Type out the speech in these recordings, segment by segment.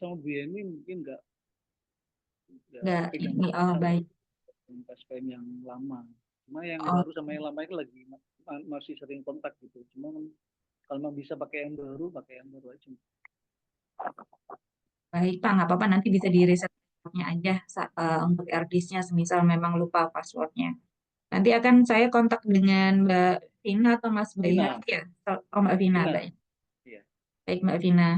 sama Bu Yeni mungkin nggak Nggak pegang ini, oh besar baik. PSPM yang lama. Cuma yang Oh baru sama yang lama itu lagi masih sering kontak gitu. Cuma kalau mau bisa pakai yang baru aja. baik Pak, nggak apa-apa nanti bisa di reset passwordnya aja untuk RDIS-nya semisal memang lupa passwordnya. Nanti akan saya kontak dengan Mbak Vina atau Mas Bayhan Vina, ya. Oh Mbak Vina, Vina, baik. iya. Baik Mbak Vina.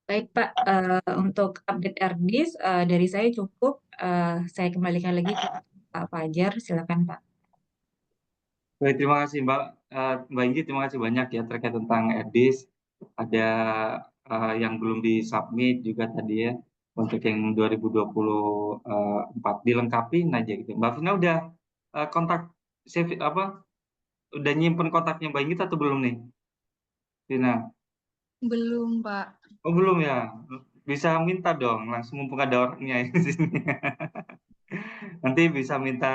Baik Pak, untuk update RDIS dari saya cukup. Saya kembalikan lagi ke Pak Fajar, silakan Pak. Baik, terima kasih Mbak Inggi, terima kasih banyak ya terkait tentang EDIS. Ada yang belum disubmit juga tadi ya untuk yang 2024 dilengkapi aja gitu. Mbak Vina udah kontak save apa? Udah nyimpen kontaknya Mbak Inggi atau belum nih? Vina. Belum, Pak. Oh belum ya. Bisa minta dong langsung mumpung ada orangnya di sini. Nanti bisa minta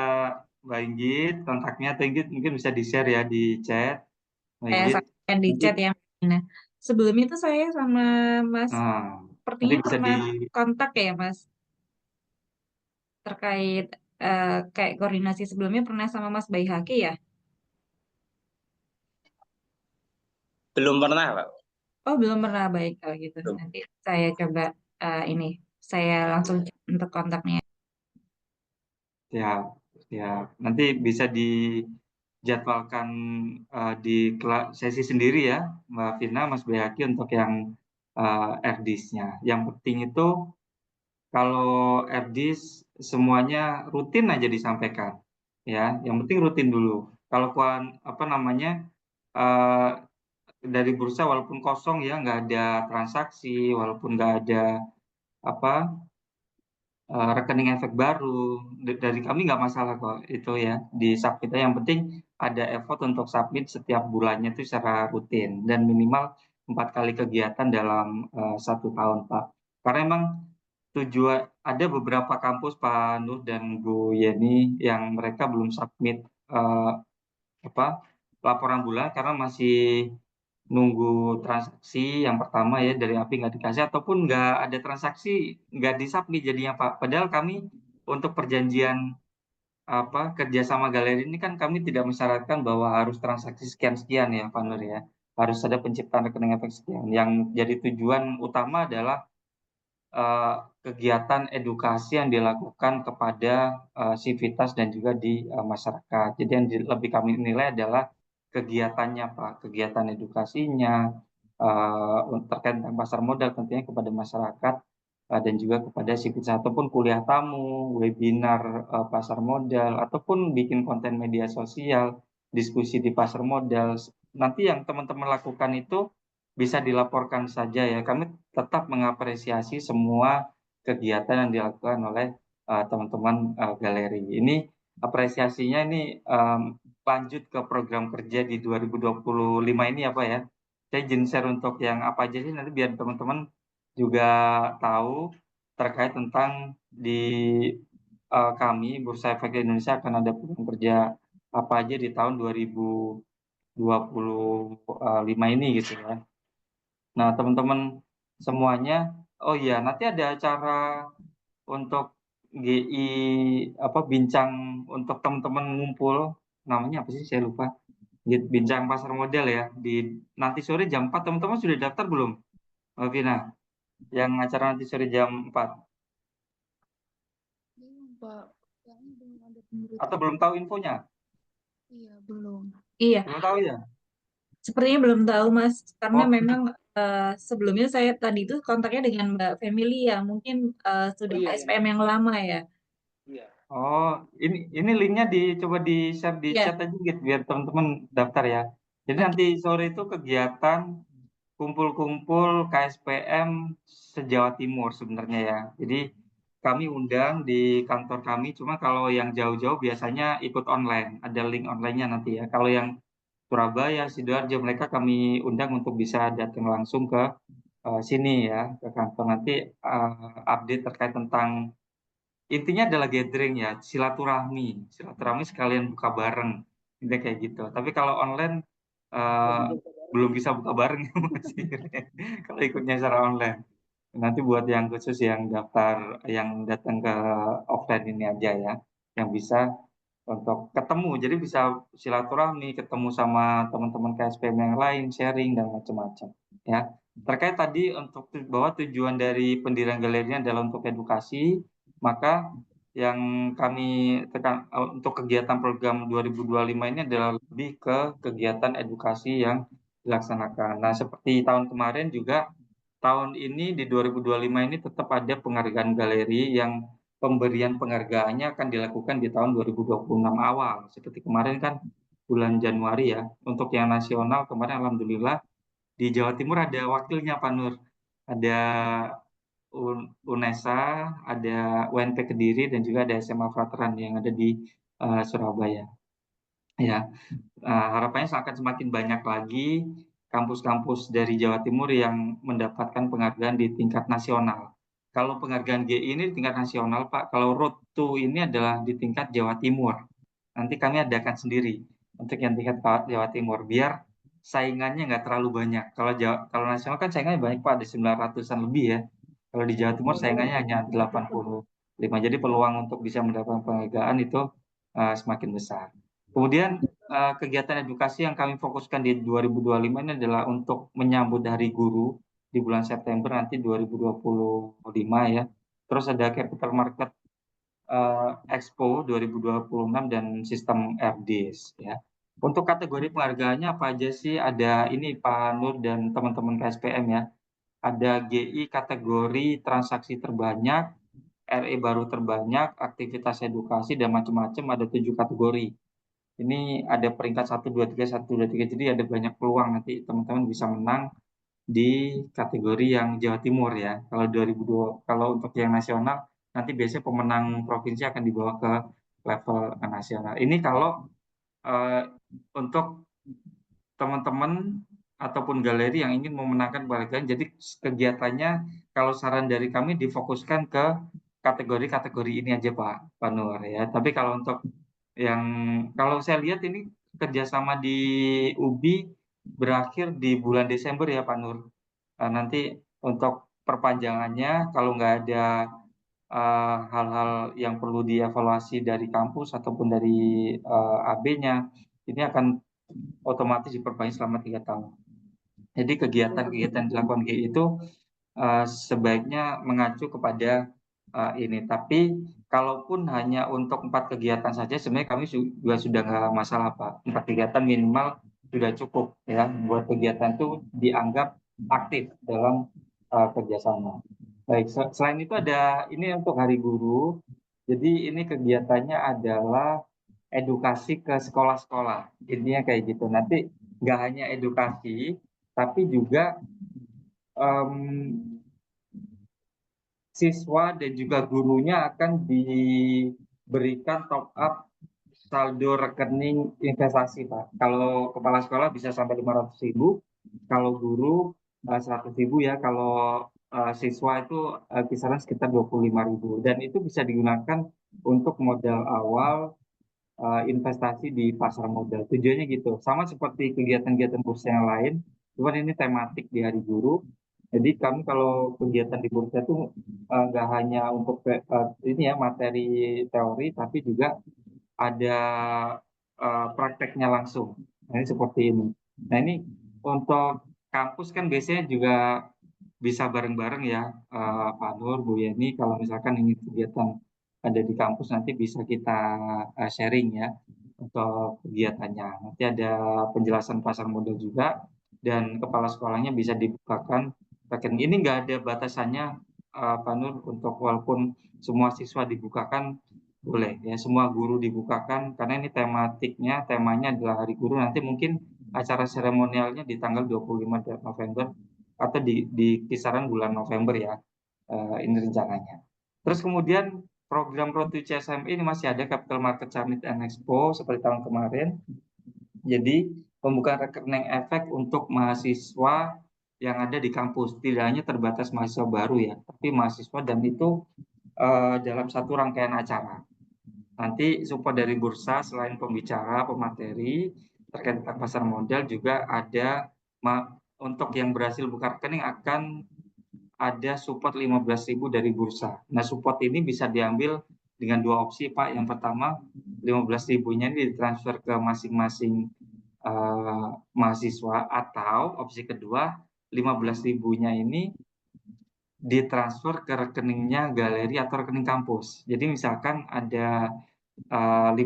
Mbak Inggit kontaknya atau Inggit mungkin bisa di-share ya di chat. Mbak Saya Inggit sampaikan di nanti chat ya Mbak Vina. Sebelum itu saya sama Mas nah, nanti sepertinya bisa pernah kontak ya Mas terkait kayak koordinasi sebelumnya pernah sama Mas Baihaki ya? Belum pernah, Pak. Oh belum pernah, baik kalau gitu. Belum. Nanti saya coba ini saya langsung cek untuk kontaknya. ya ya nanti bisa dijadwalkan di sesi sendiri ya Mbak Vina, Mas Bayaki untuk yang RDIS-nya. Yang penting itu kalau RDIS semuanya rutin aja disampaikan ya. Yang penting rutin dulu. Kalau apa namanya eh, dari bursa walaupun kosong ya nggak ada transaksi, walaupun nggak ada apa rekening efek baru dari kami nggak masalah kok itu ya di submit aja. Yang penting ada effort untuk submit setiap bulannya itu secara rutin dan minimal 4 kali kegiatan dalam 1 tahun Pak, karena emang tujuan ada beberapa kampus Pak Nur dan Bu Yeni yang mereka belum submit eh, apa laporan bulan karena masih nunggu transaksi yang pertama ya dari API nggak dikasih ataupun nggak ada transaksi nggak disubmit jadinya Pak. Padahal kami untuk perjanjian kerjasama galeri ini kan kami tidak mensyaratkan bahwa harus transaksi sekian-sekian ya Pak Nur ya. Harus ada penciptaan rekening efek sekian. Yang jadi tujuan utama adalah eh, kegiatan edukasi yang dilakukan kepada sivitas dan juga di masyarakat. Jadi yang lebih kami nilai adalah kegiatannya Pak, kegiatan edukasinya terkait dengan pasar modal tentunya kepada masyarakat dan juga kepada sivitas ataupun kuliah tamu, webinar pasar modal ataupun bikin konten media sosial, diskusi di pasar modal. Nanti yang teman-teman lakukan itu bisa dilaporkan saja ya. Kami tetap mengapresiasi semua kegiatan yang dilakukan oleh teman-teman galeri. Ini apresiasinya ini lanjut ke program kerja di 2025 ini apa ya? Saya izin share untuk yang apa aja sih nanti biar teman-teman juga tahu terkait tentang di kami Bursa Efek Indonesia akan ada program kerja apa aja di tahun 2025 ini gitu ya. Nah, teman-teman semuanya, oh iya, nanti ada acara untuk GI bincang untuk teman-teman ngumpul, namanya apa sih? Saya lupa. Bincang pasar modal ya di nanti sore jam 4. Teman-teman sudah daftar belum? Mbak Vina, yang acara nanti sore jam 4 Belum, Pak. Kayaknya belum ada atau pemberitahuan. belum tahu infonya? Iya, belum. Iya, Belum tahu ya? sepertinya belum tahu Mas, karena Oh, memang sebelumnya saya tadi itu kontaknya dengan Mbak Family ya, mungkin Oh sudah iya, yang KSPM yang lama ya. iya. oh, ini linknya coba di share di Iya, chat aja gitu biar teman-teman daftar ya. Jadi oke. nanti sore itu kegiatan kumpul-kumpul KSPM se-Jawa Timur sebenarnya ya. Jadi kami undang di kantor kami, cuma kalau yang jauh-jauh biasanya ikut online, ada link online-nya nanti ya. Kalau yang Surabaya, Sidoarjo, mereka kami undang untuk bisa datang langsung ke sini ya, ke kantor nanti update terkait tentang intinya adalah gathering ya, silaturahmi sekalian buka bareng, intinya kayak gitu. Tapi kalau online Nggak eh, bisa bareng belum ya. bisa buka bareng masih kalau ikutnya secara online. Nanti buat yang khusus yang daftar, yang datang ke offline ini aja ya, yang bisa untuk ketemu. Jadi bisa silaturahmi, ketemu sama teman-teman KSPM yang lain, sharing dan macam-macam. Ya, terkait tadi untuk bahwa tujuan dari pendirian galeri ini adalah untuk edukasi, maka yang kami tekan untuk kegiatan program 2025 ini adalah lebih ke kegiatan edukasi yang dilaksanakan. Nah, seperti tahun kemarin juga, tahun ini di 2025 ini tetap ada penghargaan galeri yang pemberian penghargaannya akan dilakukan di tahun 2026 awal. Seperti kemarin kan bulan Januari ya. Untuk yang nasional kemarin alhamdulillah di Jawa Timur ada wakilnya Pak Nur. Ada UNESA, ada UNP Kediri dan juga ada SMA Veteran yang ada di Surabaya. Ya, harapannya akan semakin banyak lagi kampus-kampus dari Jawa Timur yang mendapatkan penghargaan di tingkat nasional. Kalau penghargaan GI ini di tingkat nasional, Pak. Kalau Road to ini adalah di tingkat Jawa Timur. Nanti kami adakan sendiri untuk yang tingkat Jawa Timur, biar saingannya nggak terlalu banyak. Kalau nasional kan saingannya banyak, Pak, ada 900-an lebih ya. Kalau di Jawa Timur saingannya hanya 85. Jadi peluang untuk bisa mendapatkan penghargaan itu semakin besar. Kemudian kegiatan edukasi yang kami fokuskan di 2025 ini adalah untuk menyambut Hari Guru di bulan September nanti 2025 ya. Terus ada Capital Market Expo 2026 dan sistem RDs ya. Untuk kategori penghargaannya apa aja sih? Ada ini Pak Nur dan teman-teman KSPM ya. Ada GI kategori transaksi terbanyak, RE baru terbanyak, aktivitas edukasi dan macam-macam, ada 7 kategori. Ini ada peringkat 1, 2, 3, 1, 2, 3. Jadi ada banyak peluang nanti teman-teman bisa menang di kategori yang Jawa Timur ya. Kalau untuk yang nasional nanti biasanya pemenang provinsi akan dibawa ke level nasional. Ini kalau untuk teman-teman ataupun galeri yang ingin memenangkan penghargaan. Jadi kegiatannya kalau saran dari kami difokuskan ke kategori-kategori ini aja Pak Nur ya. Tapi kalau untuk yang kalau saya lihat ini kerjasama di UBI berakhir di bulan Desember ya Pak Nur. Nanti untuk perpanjangannya kalau nggak ada hal-hal yang perlu dievaluasi dari kampus ataupun dari AB-nya, ini akan otomatis diperpanjang selama 3 tahun. Jadi kegiatan-kegiatan dilakukan GI itu sebaiknya mengacu kepada ini. Tapi kalaupun hanya untuk 4 kegiatan saja, sebenarnya kami juga sudah nggak masalah Pak. 4 kegiatan minimal sudah cukup ya. Buat kegiatan itu dianggap aktif dalam kerjasama. Baik, selain itu ada ini untuk Hari Guru. Jadi ini kegiatannya adalah edukasi ke sekolah-sekolah. Intinya kayak gitu. Nanti nggak hanya edukasi, tapi juga siswa dan juga gurunya akan diberikan top up saldo rekening investasi, Pak. Kalau kepala sekolah bisa sampai 500.000, kalau guru 100.000 ya, kalau siswa itu kisaran sekitar 25.000. Dan itu bisa digunakan untuk modal awal investasi di pasar modal. Tujuannya gitu. Sama seperti kegiatan-kegiatan bursa yang lain, cuman ini tematik di Hari Guru. Jadi kami kalau kegiatan di bursa itu nggak hanya untuk ini ya materi teori, tapi juga ada prakteknya langsung. Nah, ini seperti ini. Nah ini untuk kampus kan biasanya juga bisa bareng-bareng ya, Pak Nur, Bu Yeni. Kalau misalkan ini kegiatan ada di kampus nanti bisa kita sharing ya untuk kegiatannya. Nanti ada penjelasan pasar modal juga dan kepala sekolahnya bisa dibukakan rekening. Ini nggak ada batasannya, Pak Nur, untuk walaupun semua siswa dibukakan boleh ya, semua guru dibukakan karena ini temanya adalah Hari Guru. Nanti mungkin acara seremonialnya di tanggal 25 November atau di kisaran bulan November ya, ini rencananya. Terus kemudian program Road to CSME ini masih ada Capital Market Summit and Expo seperti tahun kemarin. Jadi pembukaan rekening efek untuk mahasiswa yang ada di kampus, tidak hanya terbatas mahasiswa baru ya, tapi mahasiswa dan itu dalam satu rangkaian acara. Nanti support dari bursa selain pembicara, pemateri terkait pasar modal juga ada untuk yang berhasil buka rekening akan ada support 15.000 dari bursa. Nah, support ini bisa diambil dengan dua opsi, Pak. Yang pertama, 15.000-nya ini ditransfer ke masing-masing mahasiswa, atau opsi kedua, 15.000-nya ini ditransfer ke rekeningnya galeri atau rekening kampus. Jadi misalkan ada 500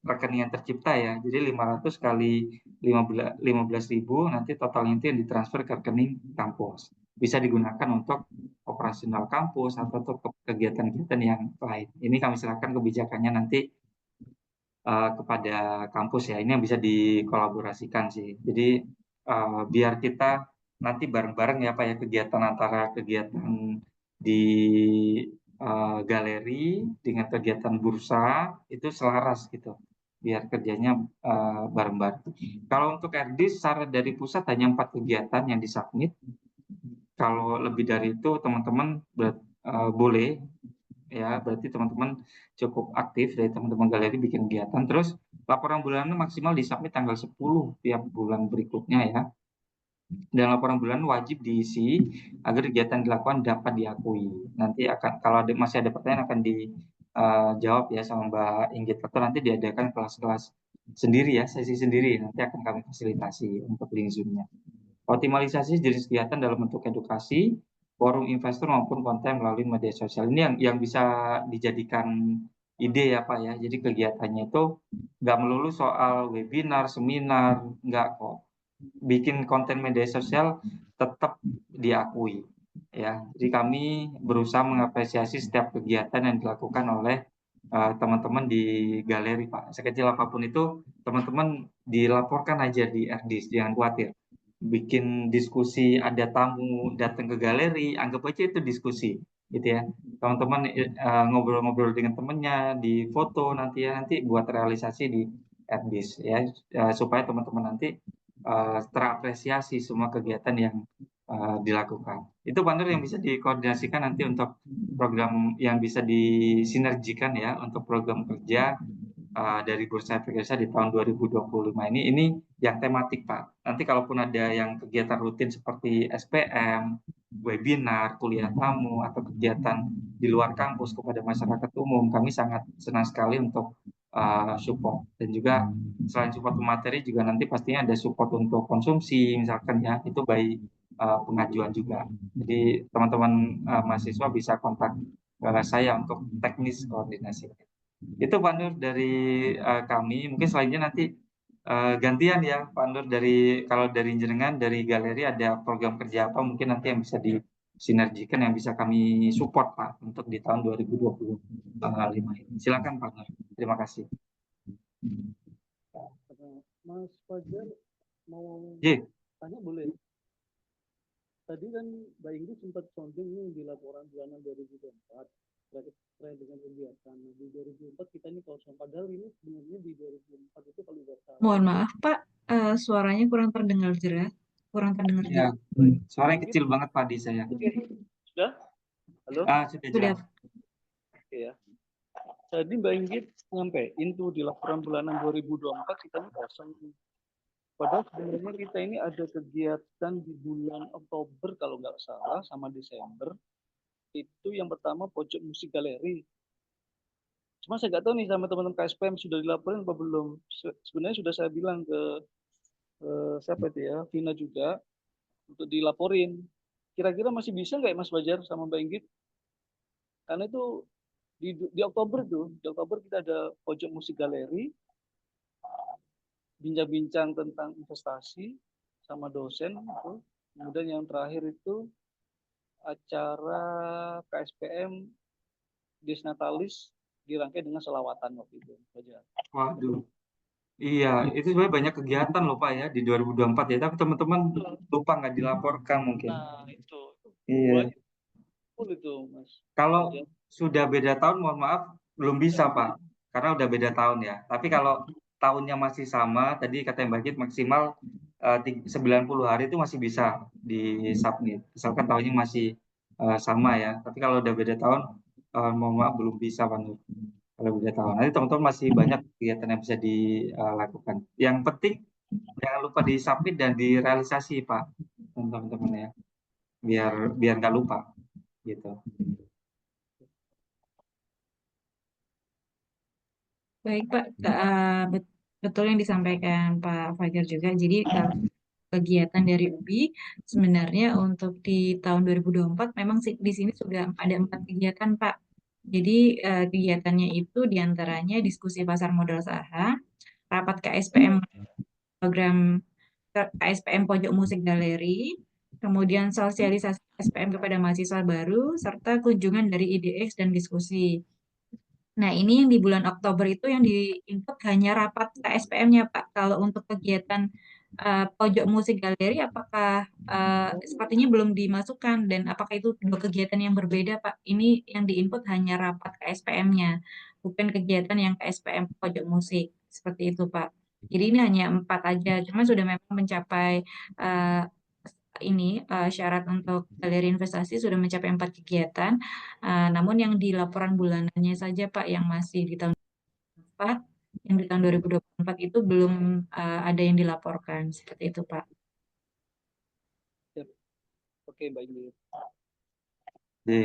rekening yang tercipta ya, jadi 500 kali 15.000, nanti totalnya itu yang ditransfer ke rekening kampus. Bisa digunakan untuk operasional kampus atau untuk kegiatan-kegiatan yang lain. Ini kami serahkan kebijakannya nanti kepada kampus ya. Ini yang bisa dikolaborasikan sih. Jadi biar kita nanti bareng-bareng ya Pak ya, kegiatan antara kegiatan di galeri dengan kegiatan bursa itu selaras gitu, biar kerjanya bareng-bareng. Kalau untuk RD secara dari pusat hanya 4 kegiatan yang disubmit. Kalau lebih dari itu teman-teman boleh ya, berarti teman-teman cukup aktif dari teman-teman galeri bikin kegiatan. Terus laporan bulanan maksimal disubmit tanggal 10 tiap bulan berikutnya ya. Dan laporan bulanan wajib diisi agar kegiatan dilakukan dapat diakui. Nanti akan, kalau masih ada pertanyaan, akan dijawab ya sama Mbak Inggit, atau nanti diadakan kelas-kelas sendiri ya, sesi sendiri, nanti akan kami fasilitasi untuk link Zoom-nya. Optimalisasi jenis kegiatan dalam bentuk edukasi, forum investor maupun konten melalui media sosial. Ini yang bisa dijadikan ide ya Pak ya. Jadi kegiatannya itu nggak melulu soal webinar, seminar, nggak kok. Bikin konten media sosial tetap diakui ya. Jadi kami berusaha mengapresiasi setiap kegiatan yang dilakukan oleh teman-teman di galeri Pak. Sekecil apapun itu, teman-teman dilaporkan aja di RDIS, jangan khawatir. Bikin diskusi, ada tamu datang ke galeri, anggap aja itu diskusi gitu ya. Teman-teman ngobrol-ngobrol dengan temennya, di foto nanti ya, nanti buat realisasi di RDIS ya, supaya teman-teman nanti terapresiasi semua kegiatan yang dilakukan. Itu Pak Nur yang bisa dikoordinasikan nanti untuk program yang bisa disinergikan ya untuk program kerja dari Bursa Efek Indonesia di tahun 2025 ini. Ini yang tematik Pak. Nanti kalaupun ada yang kegiatan rutin seperti SPM, webinar, kuliah tamu, atau kegiatan di luar kampus kepada masyarakat umum, kami sangat senang sekali untuk support. Dan juga selain support materi juga nanti pastinya ada support untuk konsumsi misalkan ya, itu by pengajuan juga. Jadi teman-teman mahasiswa bisa kontak saya untuk teknis koordinasi. Itu Pak Nur dari kami. Mungkin selanjutnya nanti gantian ya Pak Nur, dari kalau dari jenengan dari galeri ada program kerja apa mungkin nanti yang bisa disinergikan yang bisa kami support Pak untuk di tahun 2025 ini. Silakan Pak Nur. Terima kasih. Mas Fajar mau tanya boleh? Tadi kan Mbak Inggris sempat sounding nih di laporan bulanan 2024 terkait dengan kegiatan. Di 2004 kita ini kosong, padahal ini sebenarnya di 2004 itu kalau nggak salah. Mohon maaf Pak, suaranya kurang terdengar jelas. Ya, suaranya kecil banget Pak di saya. Sudah? Halo? Sudah jelas. Oke ya. Tadi Mbak Inggit nyampein tuh di laporan bulanan 2024 kita ini kosong. Padahal sebenarnya kita ini ada kegiatan di bulan Oktober kalau nggak salah sama Desember. Itu yang pertama pojok musik galeri. Cuma saya nggak tahu nih sama teman-teman KSPM sudah dilaporin apa belum. Sebenarnya sudah saya bilang ke siapa itu ya, Vina juga untuk dilaporin. Kira-kira masih bisa nggak ya Mas Fajar sama Mbak Inggit? Karena itu di Oktober tuh, di Oktober kita ada pojok musik galeri, bincang-bincang tentang investasi sama dosen itu. Kemudian yang terakhir itu acara KSPM Disnatalis dirangkai dengan selawatan waktu itu saja. Waduh. Iya, itu sebenarnya banyak kegiatan loh Pak ya di 2024 ya, tapi teman-teman lupa nggak dilaporkan mungkin. Nah, itu. Iya. Itu Mas. Kalau sudah beda tahun, mohon maaf, belum bisa Pak, karena udah beda tahun ya. Tapi kalau tahunnya masih sama, tadi kata Mbak Git maksimal 90 hari itu masih bisa di-submit. Misalkan tahunnya masih sama ya. Tapi kalau udah beda tahun, mohon maaf belum bisa Pak Nur. Kalau beda tahun. Nanti teman-teman masih banyak kegiatan yang bisa dilakukan. Yang penting jangan lupa di-submit dan direalisasi Pak, teman-teman ya. biar nggak lupa gitu. Baik Pak, betul yang disampaikan Pak Fajar juga. Jadi kalau kegiatan dari UBI sebenarnya untuk di tahun 2024 memang di sini sudah ada 4 kegiatan Pak. Jadi kegiatannya itu diantaranya diskusi pasar modal saham, rapat KSPM program KSPM Pojok Musik Galeri, kemudian sosialisasi KSPM kepada mahasiswa baru, serta kunjungan dari IDX dan diskusi. Nah, ini yang di bulan Oktober itu yang di-input hanya rapat KSPM-nya, Pak. Kalau untuk kegiatan Pojok Musik Galeri, apakah sepertinya belum dimasukkan dan apakah itu dua kegiatan yang berbeda, Pak? Ini yang di-input hanya rapat KSPM-nya, bukan kegiatan yang KSPM Pojok Musik. Seperti itu, Pak. Jadi ini hanya 4 aja, cuma sudah memang mencapai eh, syarat untuk galeri investasi sudah mencapai 4 kegiatan. Namun yang di laporan bulanannya saja Pak yang masih di tahun 2024, yang di tahun 2024 itu belum ada yang dilaporkan. Seperti itu Pak. Siap. Oke, Mbak Ingrid. Jadi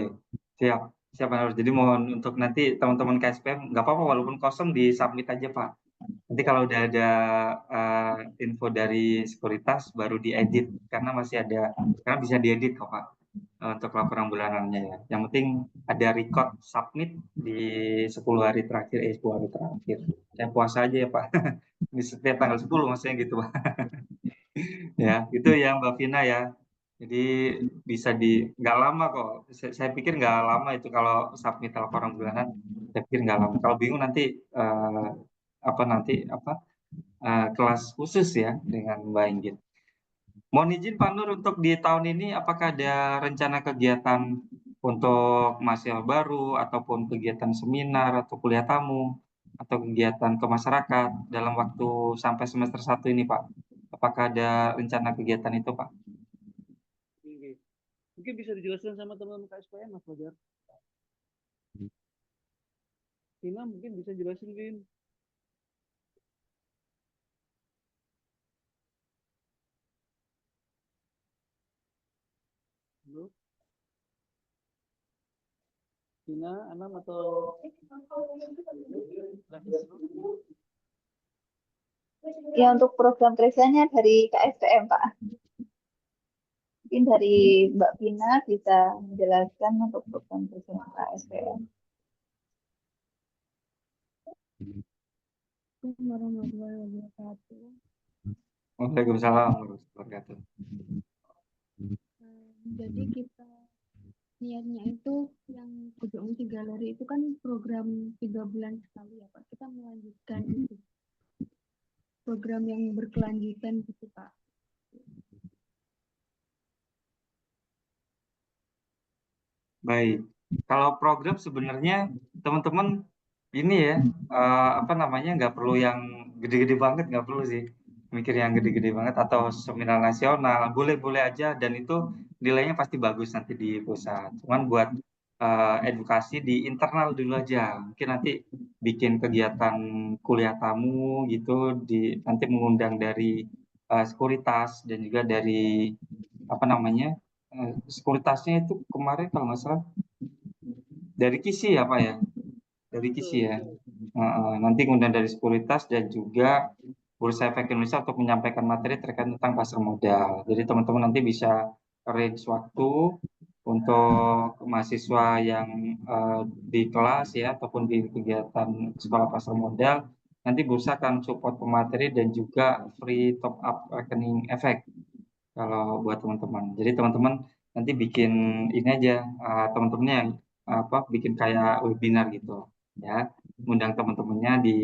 siap Mas. Jadi mohon untuk nanti teman-teman KSPM nggak apa-apa walaupun kosong di submit aja Pak. Nanti kalau udah ada info dari sekuritas baru diedit karena bisa diedit kok Pak untuk laporan bulanannya ya. Yang penting ada record submit di 10 hari terakhir 10 hari terakhir. Saya puasa aja ya Pak. Di setiap tanggal 10 maksudnya gitu Pak. Ya, itu ya Mbak Vina ya. Jadi bisa nggak lama kok. Saya pikir nggak lama itu kalau submit laporan bulanan. Saya pikir nggak lama. Kalau bingung nanti kelas khusus ya dengan Mbak Inggit. Mohon izin Pak Nur untuk di tahun ini apakah ada rencana kegiatan untuk mahasiswa baru ataupun kegiatan seminar atau kuliah tamu atau kegiatan ke masyarakat dalam waktu sampai semester 1 ini Pak? Apakah ada rencana kegiatan itu Pak? Oke. Mungkin bisa dijelaskan sama teman-teman KSPM, Mas Fajar. Tina mungkin bisa jelasin, Vin. Halo? Tina, Anam atau Ya, untuk program kerjanya dari KSPM, Pak. Mungkin dari Mbak Vina bisa menjelaskan untuk program kerja KSPM. Warahmatullahi wabarakatuh. Waalaikumsalam warahmatullahi wabarakatuh. Jadi kita niatnya itu yang Pojok Musik Galeri itu kan program 3 bulan sekali ya Pak. Kita melanjutkan itu. Program yang berkelanjutan gitu Pak. Baik, kalau program sebenarnya teman-teman ini ya nggak perlu yang gede-gede banget, nggak perlu sih mikir yang gede-gede banget atau seminar nasional, boleh-boleh aja dan itu nilainya pasti bagus nanti di pusat. Cuman buat edukasi di internal dulu aja, mungkin nanti bikin kegiatan kuliah tamu gitu, nanti mengundang dari sekuritas dan juga dari sekuritasnya itu kemarin kalau nggak salah dari KISI ya Pak ya, dari KISI ya. Nanti kemudian dari sekuritas dan juga Bursa Efek Indonesia untuk menyampaikan materi terkait tentang pasar modal. Jadi teman-teman nanti bisa arrange waktu untuk mahasiswa yang di kelas ya ataupun di kegiatan sekolah pasar modal. Nanti Bursa akan support pemateri dan juga free top up rekening efek kalau buat teman-teman. Jadi teman-teman nanti bikin ini aja teman-temannya yang bikin kayak webinar gitu ya, undang teman-temannya di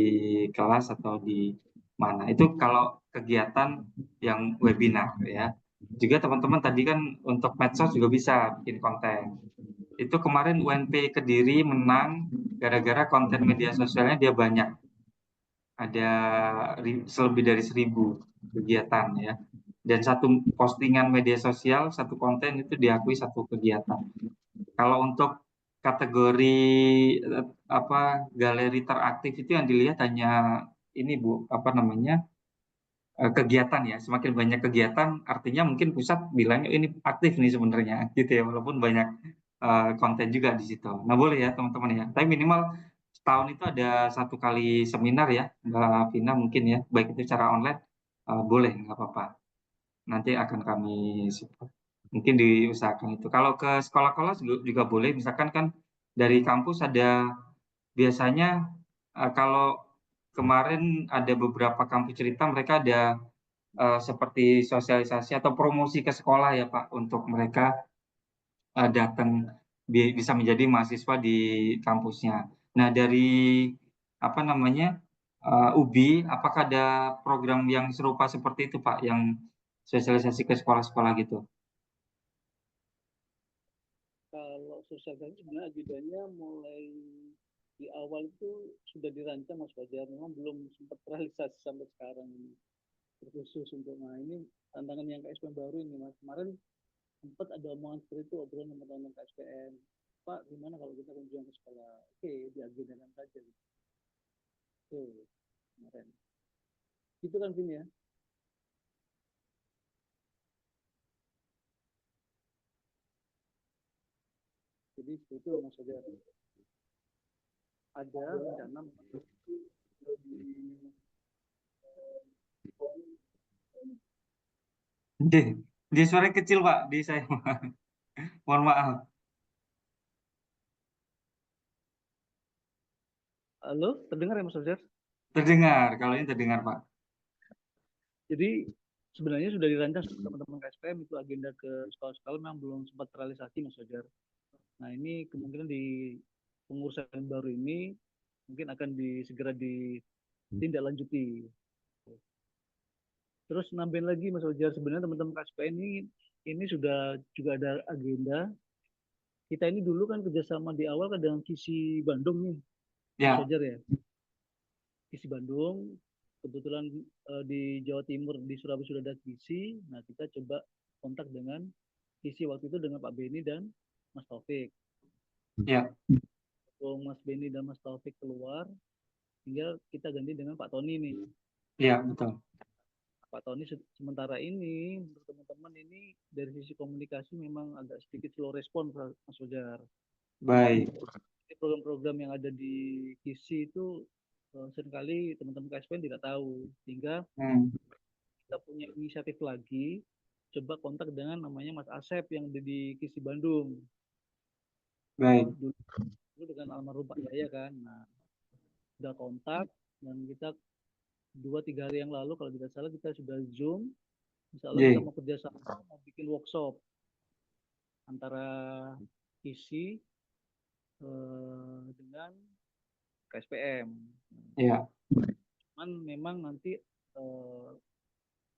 kelas atau di mana. Itu kalau kegiatan yang webinar ya. Juga teman-teman tadi kan untuk medsos juga bisa bikin konten. Itu kemarin UNP Kediri menang gara-gara konten media sosialnya dia banyak. Ada lebih dari 1.000 kegiatan ya. Dan satu postingan media sosial, satu konten itu diakui satu kegiatan. Kalau untuk kategori galeri teraktif itu yang dilihat hanya ini Bu, kegiatan ya, semakin banyak kegiatan artinya mungkin pusat bilangnya ini aktif nih sebenarnya gitu ya, walaupun banyak konten juga di situ. Nah boleh ya teman-teman ya, tapi minimal setahun itu ada 1 kali seminar ya Mbak Vina mungkin ya, baik itu secara online boleh nggak apa-apa. Nanti akan kami support. Mungkin diusahakan itu. Kalau ke sekolah-sekolah juga boleh, misalkan kan dari kampus ada biasanya kalau kemarin ada beberapa kampus cerita mereka ada seperti sosialisasi atau promosi ke sekolah ya Pak untuk mereka datang bisa menjadi mahasiswa di kampusnya. Nah dari apa namanya UBI, apakah ada program yang serupa seperti itu Pak, yang sosialisasi ke sekolah-sekolah gitu? Kalau sosialisasi sebenarnya agendanya mulai di awal itu sudah dirancang Mas Fajar, memang belum sempat terrealisasi sampai sekarang ini. Khusus untuk ini tantangan yang KSPM baru ini Mas. Kemarin sempat ada omongan seperti itu, obrolan sama teman-teman KSPM. Pak, gimana kalau kita kunjungan ke sekolah? Oke, diagendakan saja. Tuh, kemarin. Itu kan Vin ya? Jadi itu Mas Fajar. Ada rencana Di suara kecil Pak, di saya. Mohon maaf. Halo, terdengar ya Mas Fajar? Terdengar, kalau ini terdengar Pak. Jadi sebenarnya sudah dirancang teman-teman KSPM itu agenda ke sekolah-sekolah memang belum sempat terrealisasi Mas Fajar. Nah ini kemungkinan di pengurusan baru ini mungkin akan segera ditindaklanjuti. Terus nambahin lagi Mas Fajar, sebenarnya teman-teman KSPM ini sudah juga ada agenda. Kita ini dulu kan kerjasama di awal kan dengan KISI Bandung nih, Mas Fajar ya. KISI Bandung, kebetulan di Jawa Timur di Surabaya sudah ada KISI. Nah kita coba kontak dengan KISI waktu itu dengan Pak Beni dan Mas Taufik. Ya. Mas Beni dan Mas Taufik keluar, tinggal kita ganti dengan Pak Tony nih. Iya betul. Pak Tony sementara ini untuk teman-teman ini dari sisi komunikasi memang agak sedikit slow respon Mas Fajar. Baik. Program-program yang ada di KISI itu seringkali teman-teman KSPM tidak tahu, sehingga kita punya inisiatif lagi, coba kontak dengan namanya Mas Asep yang di KISI Bandung. Baik. Dulu dengan almarhum Pak Jaya kan, nah sudah kontak dan kita 2-3 hari yang lalu kalau tidak salah kita sudah Zoom, misalnya kita mau kerjasama mau bikin workshop antara KISI dengan KSPM. Iya. Cuman memang nanti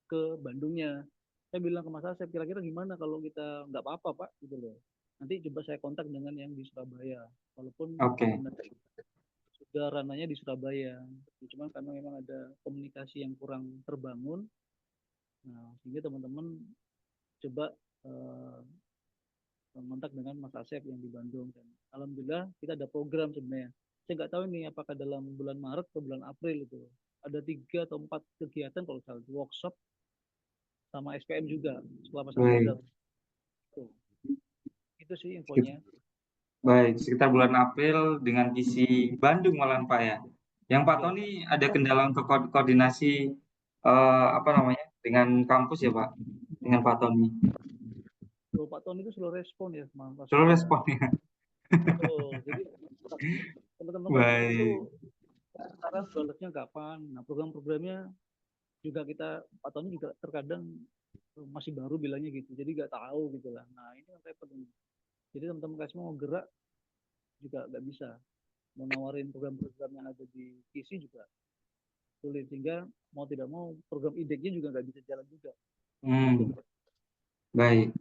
ke Bandungnya. Saya bilang ke Mas Asep, kira-kira gimana kalau kita nggak apa-apa Pak, gitu loh. Nanti coba saya kontak dengan yang di Surabaya, walaupun sudah ranahnya di Surabaya. Cuman karena memang ada komunikasi yang kurang terbangun, nah sehingga teman-teman coba kontak dengan Mas Asep yang di Bandung. Dan alhamdulillah kita ada program sebenarnya. Saya nggak tahu nih apakah dalam bulan Maret atau bulan April itu ada 3 atau 4 kegiatan kalau salah, workshop sama SPM juga selama 1 bulan. Itu sih infonya. Baik, sekitar bulan April dengan KISI Bandung malah Pak ya. Yang Pak Tony ada kendala untuk koordinasi apa namanya dengan kampus ya Pak, dengan Pak Tony. Pak Tony itu slow respon ya, Mas. Slow respon ya. Jadi teman-teman itu sekarang balasnya kapan? Nah program-programnya juga kita Pak Tony juga terkadang masih baru bilangnya gitu, jadi nggak tahu gitu lah. Nah ini kan repot nih. Jadi teman-teman KSPM mau gerak juga nggak bisa, mau nawarin program-program yang ada di KISI juga sulit, sehingga mau tidak mau program IDEK-nya juga nggak bisa jalan juga. Baik.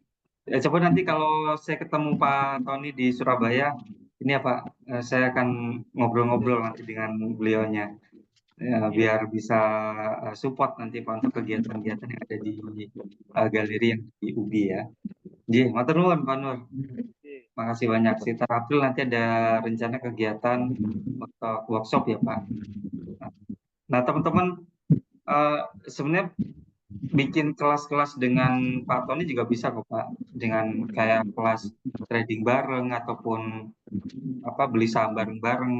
Ya, coba nanti kalau saya ketemu Pak Tony di Surabaya, ini ya Pak, saya akan ngobrol-ngobrol nanti dengan beliaunya, ya, biar bisa support nanti Pak untuk kegiatan-kegiatan yang ada di galeri yang di UBI ya. Jadi, matur nuwun Pak Nur. Makasih banyak. Sekitar April nanti ada rencana kegiatan untuk workshop ya Pak. Nah teman-teman sebenarnya bikin kelas-kelas dengan Pak Tony juga bisa kok Pak, dengan kayak kelas trading bareng ataupun beli saham bareng-bareng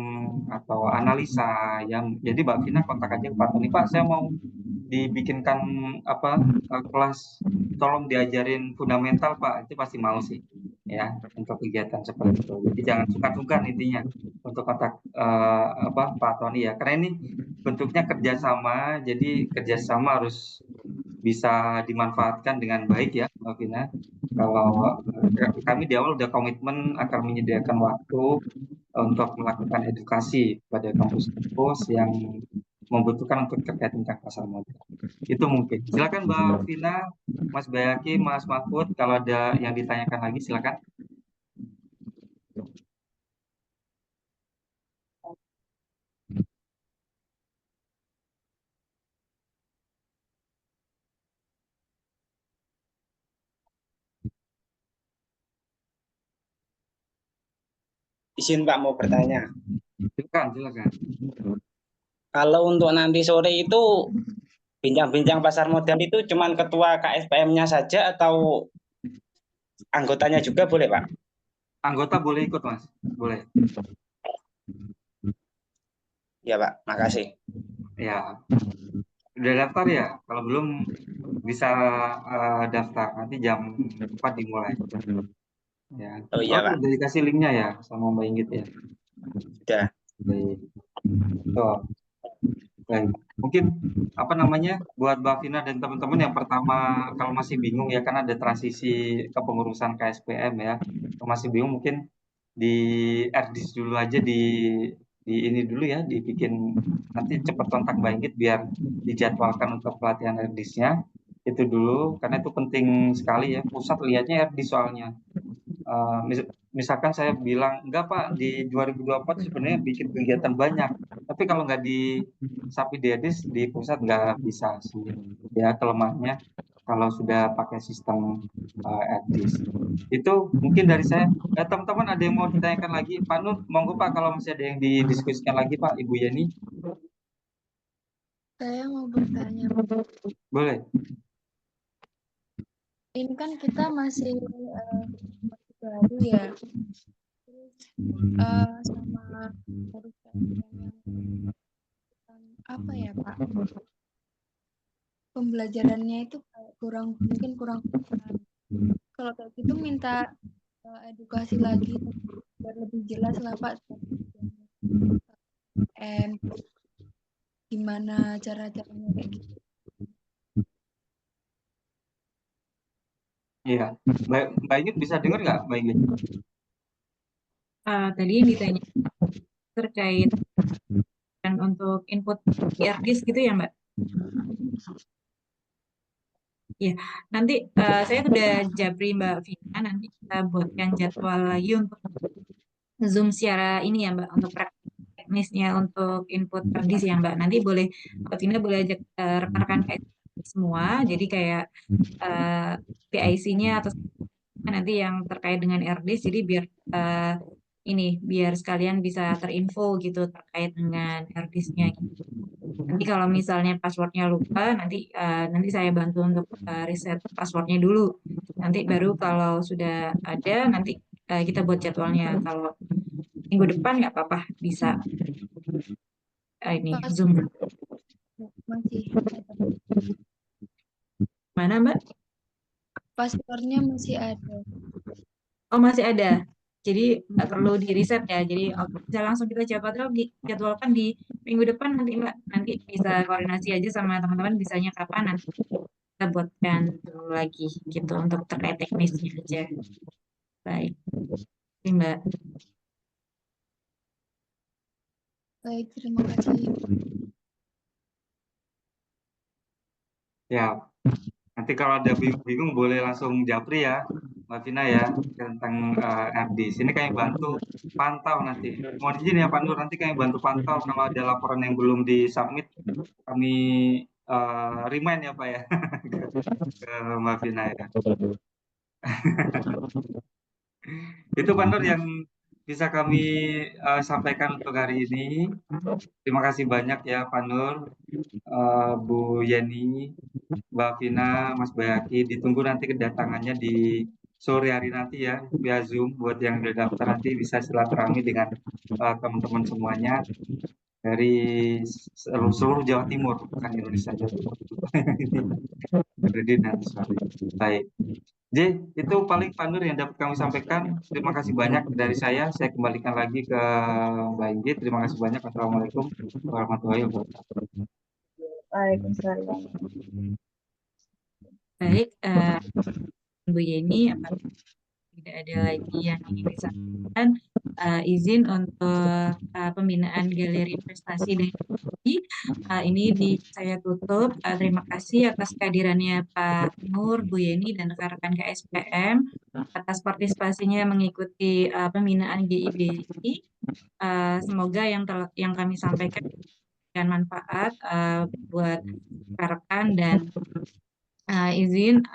atau analisa yang jadi Mbak Vina kontak aja ke Pak Tony, Pak saya mau dibikinkan kelas, tolong diajarin fundamental Pak, itu pasti mau sih ya untuk kegiatan seperti itu. Jadi jangan sungkan-sungkan intinya untuk kontak Pak Tony ya, karena ini bentuknya kerjasama, jadi kerjasama harus bisa dimanfaatkan dengan baik ya Mbak Vina. Kalau kami di awal udah komitmen akan menyediakan waktu untuk melakukan edukasi pada kampus-kampus yang membutuhkan untuk terkait tentang pasar modal. Itu mungkin. Silakan Mbak Vina, Mas Bayaki, Mas Mahfud, kalau ada yang ditanyakan lagi silakan. Izin Pak mau bertanya. Silakan. Kalau untuk nanti sore itu bincang-bincang pasar modal itu cuman ketua KSPM-nya saja atau anggotanya juga boleh Pak? Anggota boleh ikut Mas, boleh. Ya Pak, makasih. Ya, udah daftar ya? Kalau belum bisa daftar, nanti jam 4 dimulai. Ya. Oh iya Pak. Udah dikasih linknya ya sama Mbak Inggit ya? Sudah. Baik. Baik. Mungkin buat Mbak Vina dan teman-teman yang pertama kalau masih bingung ya, karena ada transisi kepengurusan KSPM ya, kalau masih bingung mungkin di RDIS dulu aja, di ini dulu ya, dibikin, nanti cepat kontak Mbak Inggit biar dijadwalkan untuk pelatihan RDIS-nya itu dulu, karena itu penting sekali ya, pusat lihatnya RDIS soalnya. Misalkan saya bilang enggak Pak, di 2024 sebenarnya bikin kegiatan banyak, tapi kalau nggak disapi di RDIS di pusat nggak bisa sih ya, kelemahannya kalau sudah pakai sistem RDIS. Itu mungkin dari saya. Teman-teman ada yang mau ditanyakan lagi? Pak Nur, monggo Pak, kalau masih ada yang didiskusikan lagi Pak, Ibu Yeni. Saya mau bertanya, Boleh. ini kan kita masih baru ya, terus sama apa ya Pak, pembelajarannya itu mungkin kurang. Kalau kayak gitu minta edukasi lagi biar lebih jelas lah Pak, gimana cara-caranya kayak gitu. Iya, Mbak Inggit bisa dengar nggak Mbak Inggit? Tadi yang ditanya terkait dan untuk input RDIS gitu ya Mbak? Ya, nanti saya sudah japri Mbak Vina, nanti kita buatkan jadwal lagi untuk Zoom secara ini ya Mbak, untuk teknisnya untuk input RDIS ya Mbak. Nanti boleh Mbak Vina boleh ajak rekan-rekan semua, jadi kayak PIC-nya atau nanti yang terkait dengan RDIS, jadi biar biar sekalian bisa terinfo gitu terkait dengan RDIS-nya. Nanti kalau misalnya passwordnya lupa, nanti saya bantu untuk reset passwordnya dulu. Nanti baru kalau sudah ada, nanti kita buat jadwalnya. Kalau minggu depan nggak apa-apa, bisa ini Zoom. Masih Mana Mbak? passwordnya masih ada. Oh masih ada. Jadi nggak perlu di reset ya. Jadi bisa langsung kita jadwalkan di minggu depan nanti Mbak. Nanti bisa koordinasi aja sama teman-teman bisanya kapan, nanti kita buatkan dulu lagi gitu untuk terkait teknisnya aja. Baik. Oke, Mbak. Baik, terima kasih. Ya, nanti kalau ada bingung boleh langsung japri ya Mbak Vina ya, tentang RDIS. Ini kami bantu pantau nanti. Mohon izin ya Pak Nur, nanti kami bantu pantau kalau ada laporan yang belum disubmit, kami remind ya Pak ya ke Mbak Vina ya. Itu Pak Nur yang bisa kami sampaikan untuk hari ini. Terima kasih banyak ya Pak Nur, Bu Yeni, Mbak Vina, Mas Bayaki. Ditunggu nanti kedatangannya di sore hari nanti ya via Zoom. Buat yang udah daftar nanti bisa silaturahmi dengan teman-teman semuanya dari seluruh Jawa Timur, bukan Indonesia Jawa Timur. Jadi nanti sore. Baik. J, itu paling Pak Nur yang dapat kami sampaikan. Terima kasih banyak dari saya. Saya kembalikan lagi ke Mbak Inggit. Terima kasih banyak. Assalamualaikum warahmatullahi wabarakatuh. Waalaikumsalam. Baik, Bu Yeni, apabila tidak ada lagi yang ingin disampaikan, izin untuk pembinaan galeri investasi dan ini saya tutup. Terima kasih atas kehadirannya Pak Nur, Bu Yeni, dan rekan-rekan KSPM atas partisipasinya mengikuti pembinaan GIBI. Semoga yang kami sampaikan memberikan manfaat buat rekan dan izin